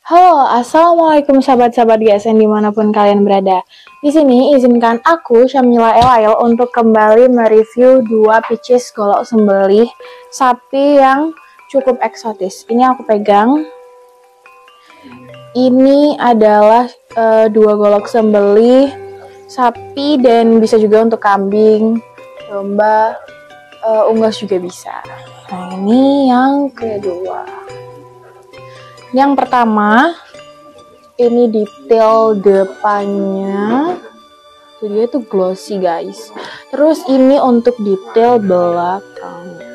Halo, assalamualaikum sahabat-sahabat GSN dimanapun kalian berada. Di sini izinkan aku Syamila Elail untuk kembali mereview dua pieces golok sembelih sapi yang cukup eksotis. Ini aku pegang. Ini adalah dua golok sembelih sapi dan bisa juga untuk kambing, domba, unggas juga bisa. Nah ini yang kedua. Yang pertama, ini detail depannya, itu dia tuh glossy guys. Terus ini untuk detail belakangnya,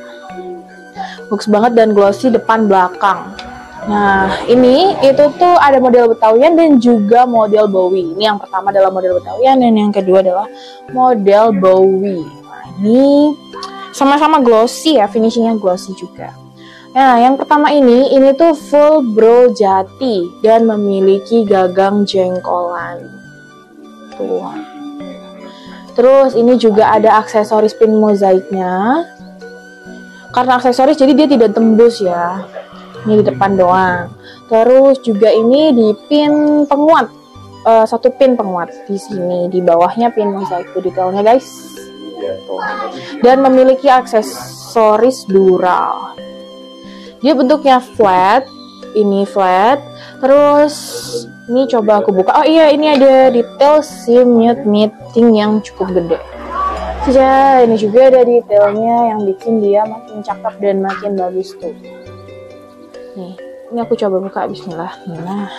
bagus banget dan glossy depan belakang. Nah ini itu tuh ada model Betawian dan juga model Bowie. Ini yang pertama adalah model Betawian dan yang kedua adalah model Bowie. Nah ini sama-sama glossy ya, finishingnya glossy juga. Nah, yang pertama ini tuh full bro jati dan memiliki gagang jengkolan. Tuh. Terus ini juga ada aksesoris pin mozaiknya. Karena aksesoris jadi dia tidak tembus ya. Ini di depan doang. Terus juga ini di pin penguat. Satu pin penguat di sini, di bawahnya pin mozaik tuh detailnya guys. Tuh. Dan memiliki aksesoris dural. Dia bentuknya flat, ini flat. Terus ini coba aku buka. Oh iya, ini ada detail si mute meeting yang cukup gede. Saja, ini juga ada detailnya yang bikin dia makin cakep dan makin bagus tuh. Nih, ini aku coba buka. Bismillah. Nah,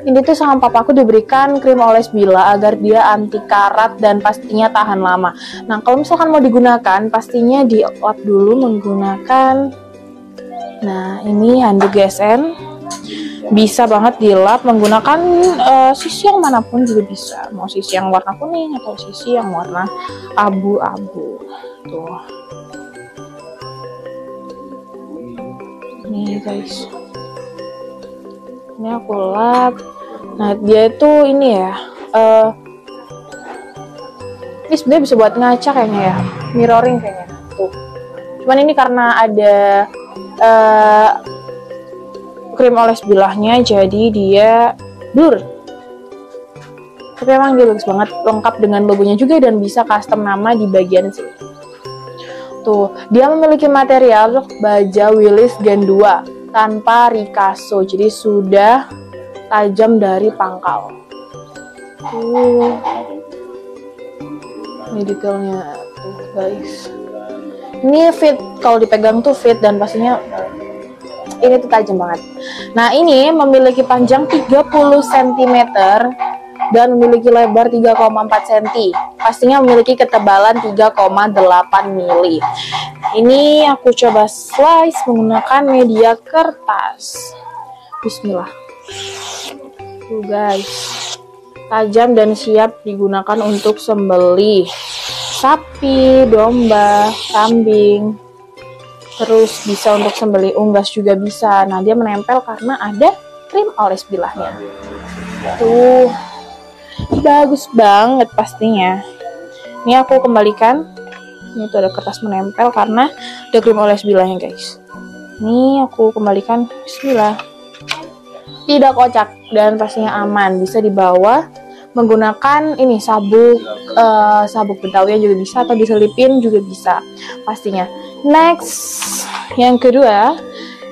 ini tuh sama papaku diberikan krim oles bila agar dia anti karat dan pastinya tahan lama. Nah, kalau misalkan mau digunakan, pastinya dilap dulu menggunakan. Nah, ini handuk GSN bisa banget dilap menggunakan sisi yang manapun juga bisa. Mau sisi yang warna kuning atau sisi yang warna abu-abu. Tuh. Nih guys. Ini aku lap. Nah, dia itu ini ya. Ini sebenarnya bisa buat ngaca kayaknya ya. Mirroring kayaknya. Tuh. Cuman ini karena ada krim oles bilahnya jadi dia blur, tapi emang dia bagus banget, lengkap dengan logonya juga dan bisa custom nama di bagian sini. Tuh, dia memiliki material baja Willis Gen 2 tanpa ricasso, jadi sudah tajam dari pangkal. Tuh, ini detailnya tuh guys. Ini fit, kalau dipegang tuh fit dan pastinya ini tuh tajam banget. Nah ini memiliki panjang 30 cm dan memiliki lebar 3,4 cm. Pastinya memiliki ketebalan 3,8 mili. Ini aku coba slice menggunakan media kertas. Bismillah. Tuh guys, tajam dan siap digunakan untuk sembelih sapi, domba, kambing. Terus bisa untuk sembelih unggas juga bisa. Nah, dia menempel karena ada krim oles bilahnya. Tuh. Bagus banget pastinya. Ini aku kembalikan. Ini tuh ada kertas menempel karena ada krim oles bilahnya, guys. Ini aku kembalikan. Bismillah. Tidak kocak dan pastinya aman. Bisa dibawa menggunakan ini sabuk Betawi juga bisa atau diselipin juga bisa pastinya. Next, yang kedua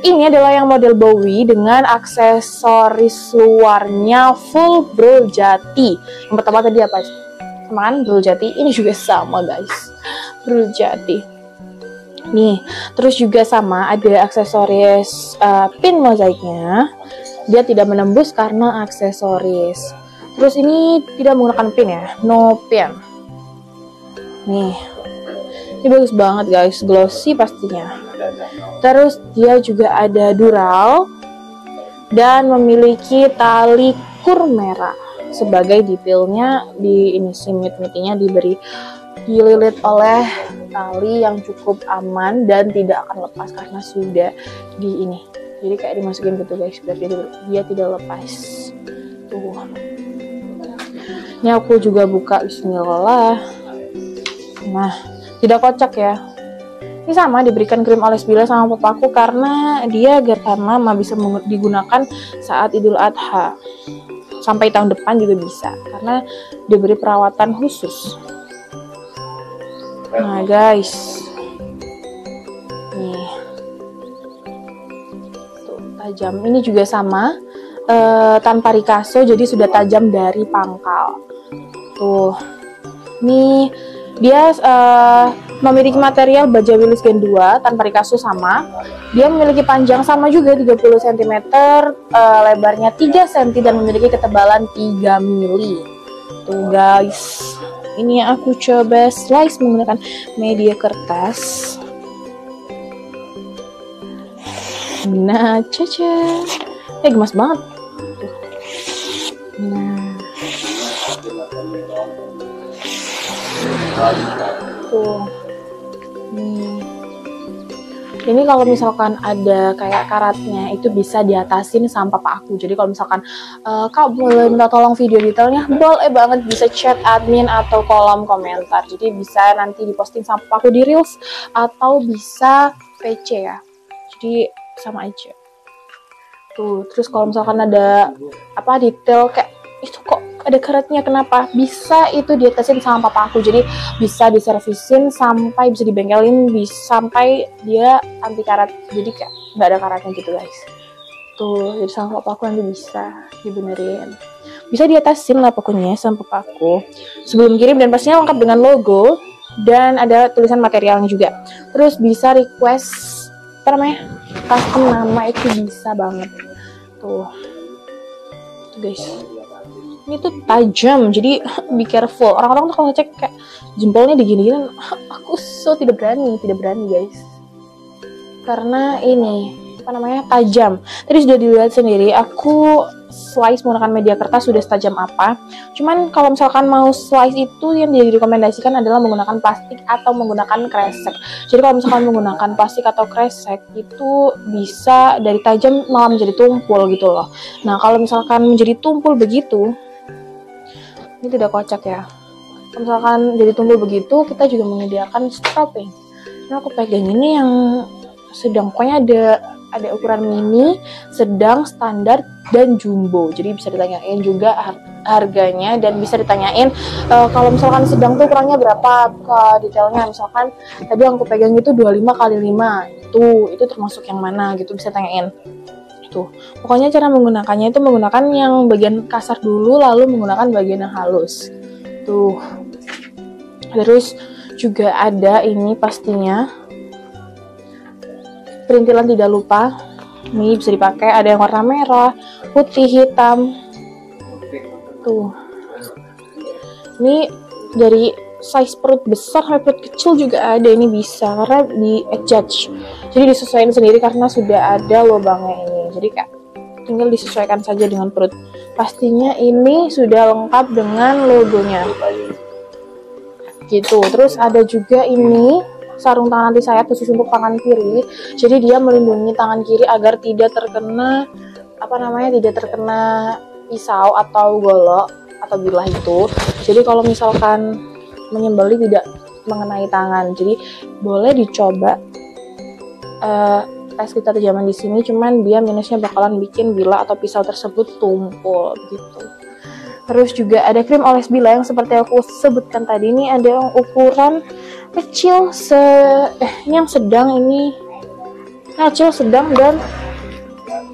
ini adalah yang model Bowie dengan aksesoris luarnya full bro jati. Yang pertama tadi apa? Sama kan bro jati, ini juga sama guys, bro jati. Nih, terus juga sama ada aksesoris pin mozaiknya. Dia tidak menembus karena aksesoris. Terus ini tidak menggunakan pin ya, no pin. Nih, ini bagus banget guys, glossy pastinya. Terus dia juga ada dural dan memiliki tali kur merah sebagai detailnya. Di ini simit-mitinya dililit oleh tali yang cukup aman dan tidak akan lepas karena sudah di ini. Jadi kayak dimasukin gitu guys, biar dia tidak lepas. Tuh. Ini aku juga buka, bismillah. Nah, tidak kocak ya. Ini sama diberikan krim oles bila sama papaku karena dia agar tahan lama, bisa digunakan saat Idul Adha. Sampai tahun depan juga bisa karena diberi perawatan khusus. Nah guys, nih tuh tajam. Ini juga sama, tanpa rikaso, jadi sudah tajam dari pangkal. Tuh, nih dia memiliki material baja Willys Gen 2 tanpa rikaso sama. Dia memiliki panjang sama juga 30 cm, lebarnya 3 cm dan memiliki ketebalan 3 mili. Tuh guys, ini yang aku coba slice menggunakan media kertas. Nah, caca, gemas banget. Nah, tuh, ini kalau misalkan ada kayak karatnya itu bisa diatasin sama papa aku. Jadi kalau misalkan kak boleh minta tolong video detailnya, boleh banget, bisa chat admin atau kolom komentar. Jadi bisa nanti diposting sama papa aku di reels atau bisa VC ya. Jadi sama aja. Tuh, terus kalau misalkan ada apa detail kayak itu kok ada karatnya kenapa, bisa itu diatasin sama papa aku. Jadi bisa diservisin sampai bisa dibengkelin, sampai dia anti karat, jadi kayak nggak ada karatnya gitu guys. Tuh, jadi sama papa aku nanti bisa dibenerin, bisa diatasin lah pokoknya sama papa aku sebelum kirim, dan pastinya lengkap dengan logo dan ada tulisan materialnya juga. Terus bisa request apa namanya, custom nama, itu bisa banget. Tuh guys, ini tuh tajam, jadi be careful. Orang-orang tuh kalau ngecek kayak jempolnya digini-gini, aku tidak berani guys, karena ini apa namanya, tajam. Tadi sudah dilihat sendiri, aku slice menggunakan media kertas sudah setajam apa. Cuman kalau misalkan mau slice itu yang direkomendasikan adalah menggunakan plastik atau menggunakan kresek. Jadi kalau misalkan menggunakan plastik atau kresek itu bisa dari tajam malah menjadi tumpul gitu loh. Nah kalau misalkan menjadi tumpul begitu, ini tidak kocak ya. Kalau misalkan jadi tumpul begitu, kita juga menyediakan strapping. Ini aku pegang ini yang sedang, pokoknya ada ukuran mini, sedang, standar, dan jumbo. Jadi bisa ditanyain juga harganya, dan bisa ditanyain kalau misalkan sedang tuh ukurannya berapa ke detailnya. Misalkan tadi yang aku pegang itu 25x5, itu termasuk yang mana gitu, bisa tanyain. Tuh, pokoknya cara menggunakannya itu menggunakan yang bagian kasar dulu, lalu menggunakan bagian yang halus. Tuh, terus juga ada ini pastinya perintilan, tidak lupa. Ini bisa dipakai, ada yang warna merah, putih, hitam. Tuh, ini dari size perut besar sampai perut kecil juga ada. Ini bisa karena di adjust, jadi disesuaikan sendiri karena sudah ada lubangnya ini. Jadi kayak tinggal disesuaikan saja dengan perut. Pastinya ini sudah lengkap dengan logonya gitu. Terus ada juga ini sarung tangan anti sayat khusus untuk tangan kiri. Jadi dia melindungi tangan kiri agar tidak terkena tidak terkena pisau atau golok atau bilah itu. Jadi kalau misalkan menyembeli tidak mengenai tangan. Jadi boleh dicoba tes kita tajaman di sini, cuman dia minusnya bakalan bikin bilah atau pisau tersebut tumpul gitu. Terus juga ada krim oles bila yang seperti aku sebutkan tadi, ini ada yang ukuran kecil, ini yang sedang, ini kecil, sedang, dan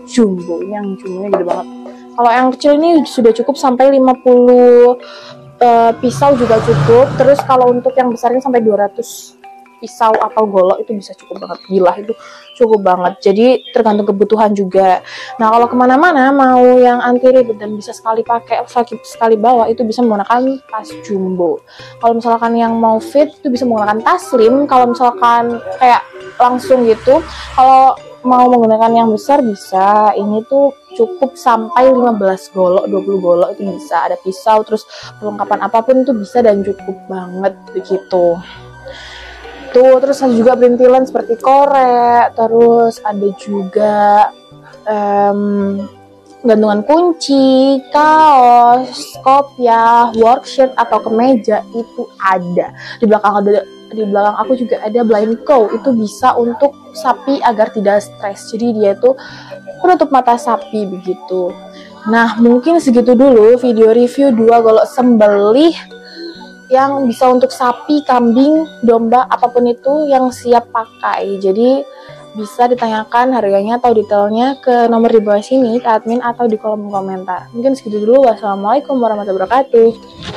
jumbo. Ini yang jumbonya gede banget. Kalau yang kecil ini sudah cukup sampai 50 pisau juga cukup. Terus kalau untuk yang besarnya sampai 200 pisau atau golok itu bisa cukup banget. Bilah itu cukup banget. Jadi tergantung kebutuhan juga. Nah kalau kemana-mana mau yang anti ribet dan bisa sekali pakai, sekali bawa, itu bisa menggunakan tas jumbo. Kalau misalkan yang mau fit itu bisa menggunakan tas slim. Kalau misalkan kayak langsung gitu, kalau mau menggunakan yang besar bisa. Ini tuh cukup sampai 15 golok, 20 golok itu bisa. Ada pisau, terus perlengkapan apapun itu bisa dan cukup banget begitu. Tuh, terus ada juga perintilan seperti korek, terus ada juga gantungan kunci, kaos, kopiah, workshirt atau kemeja itu ada. Di belakang ada di belakang aku juga ada blind cow, itu bisa untuk sapi agar tidak stres. Jadi dia itu penutup mata sapi begitu. Nah, mungkin segitu dulu video review 2 golok sembelih yang bisa untuk sapi, kambing, domba, apapun itu yang siap pakai. Jadi bisa ditanyakan harganya atau detailnya ke nomor di bawah sini ke admin atau di kolom komentar. Mungkin segitu dulu. Wassalamualaikum warahmatullahi wabarakatuh.